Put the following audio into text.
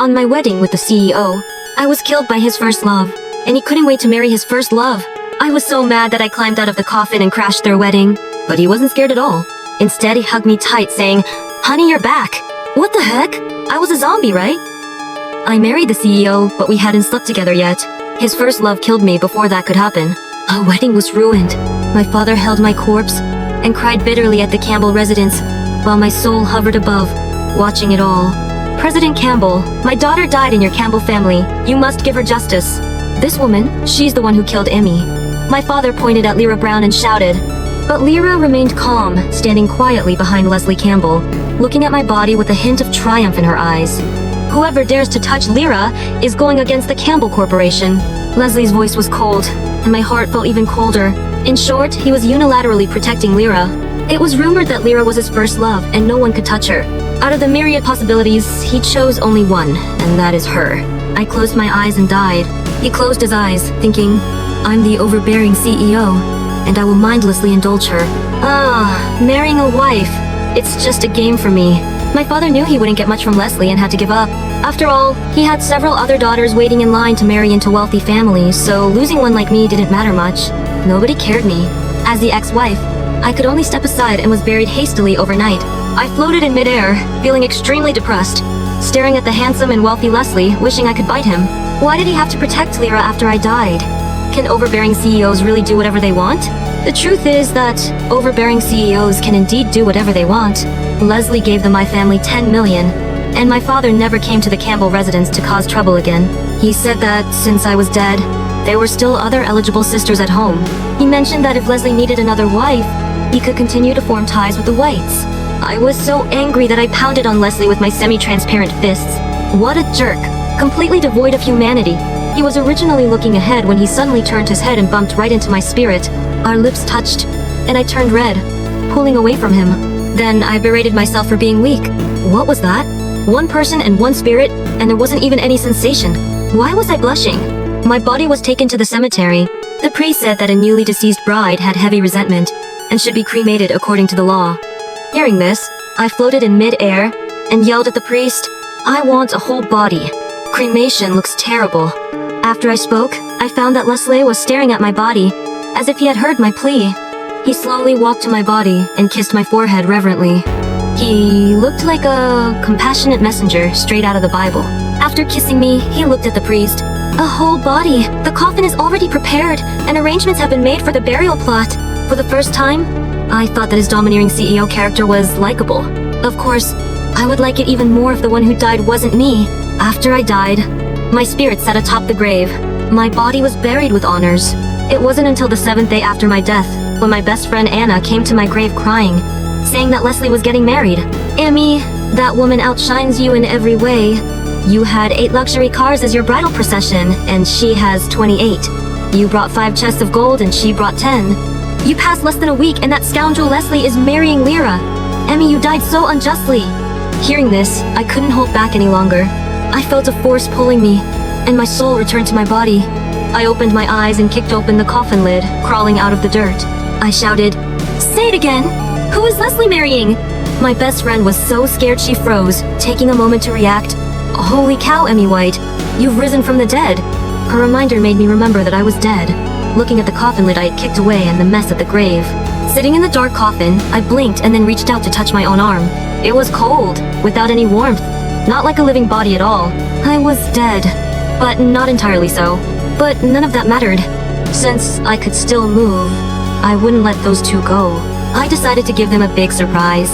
On my wedding with the CEO, I was killed by his first love, and he couldn't wait to marry his first love. I was so mad that I climbed out of the coffin and crashed their wedding, but he wasn't scared at all. Instead, he hugged me tight, saying, "Honey, you're back." What the heck? I was a zombie, right? I married the CEO, but we hadn't slept together yet. His first love killed me before that could happen. Our wedding was ruined. My father held my corpse and cried bitterly at the Campbell residence, while my soul hovered above, watching it all. "President Campbell, my daughter died in your Campbell family. You must give her justice." "This woman, she's the one who killed Emmy." My father pointed at Lyra Brown and shouted. But Lyra remained calm, standing quietly behind Leslie Campbell, looking at my body with a hint of triumph in her eyes. "Whoever dares to touch Lyra is going against the Campbell Corporation." Leslie's voice was cold, and my heart felt even colder. In short, he was unilaterally protecting Lyra. It was rumored that Lyra was his first love, and no one could touch her. Out of the myriad possibilities, he chose only one, and that is her. I closed my eyes and died. He closed his eyes, thinking, "I'm the overbearing CEO, and I will mindlessly indulge her." Marrying a wife. It's just a game for me. My father knew he wouldn't get much from Leslie and had to give up. After all, he had several other daughters waiting in line to marry into wealthy families, so losing one like me didn't matter much. Nobody cared me. As the ex-wife, I could only step aside and was buried hastily overnight. I floated in midair, feeling extremely depressed, staring at the handsome and wealthy Leslie, wishing I could bite him. Why did he have to protect Lyra after I died? Can overbearing CEOs really do whatever they want? The truth is that overbearing CEOs can indeed do whatever they want. Leslie gave my family $10 million, and my father never came to the Campbell residence to cause trouble again. He said that since I was dead, there were still other eligible sisters at home. He mentioned that if Leslie needed another wife, he could continue to form ties with the Whites. I was so angry that I pounded on Leslie with my semi-transparent fists. What a jerk. Completely devoid of humanity. He was originally looking ahead when he suddenly turned his head and bumped right into my spirit. Our lips touched, and I turned red, pulling away from him. Then I berated myself for being weak. What was that? One person and one spirit, and there wasn't even any sensation. Why was I blushing? My body was taken to the cemetery. The priest said that a newly deceased bride had heavy resentment and should be cremated according to the law. Hearing this, I floated in mid-air and yelled at the priest, "I want a whole body. Cremation looks terrible." After I spoke, I found that Leslie was staring at my body, as if he had heard my plea. He slowly walked to my body and kissed my forehead reverently. He looked like a compassionate messenger straight out of the Bible. After kissing me, he looked at the priest. "A whole body. The coffin is already prepared, and arrangements have been made for the burial plot." For the first time, I thought that his domineering CEO character was likable. Of course, I would like it even more if the one who died wasn't me. After I died, my spirit sat atop the grave. My body was buried with honors. It wasn't until the 7th day after my death when my best friend Anna came to my grave crying, saying that Leslie was getting married. "Emmy, that woman outshines you in every way. You had 8 luxury cars as your bridal procession, and she has 28. You brought 5 chests of gold, and she brought 10. You passed less than a week, and that scoundrel Leslie is marrying Lyra. Emmy, you died so unjustly." Hearing this, I couldn't hold back any longer. I felt a force pulling me, and my soul returned to my body. I opened my eyes and kicked open the coffin lid, crawling out of the dirt. I shouted, "Say it again! Who is Leslie marrying?" My best friend was so scared she froze, taking a moment to react. "Holy cow, Emmy White, you've risen from the dead." Her reminder made me remember that I was dead, looking at the coffin lid I had kicked away and the mess at the grave. Sitting in the dark coffin, I blinked and then reached out to touch my own arm. It was cold, without any warmth, not like a living body at all. I was dead, but not entirely so. But none of that mattered. Since I could still move, I wouldn't let those two go. I decided to give them a big surprise.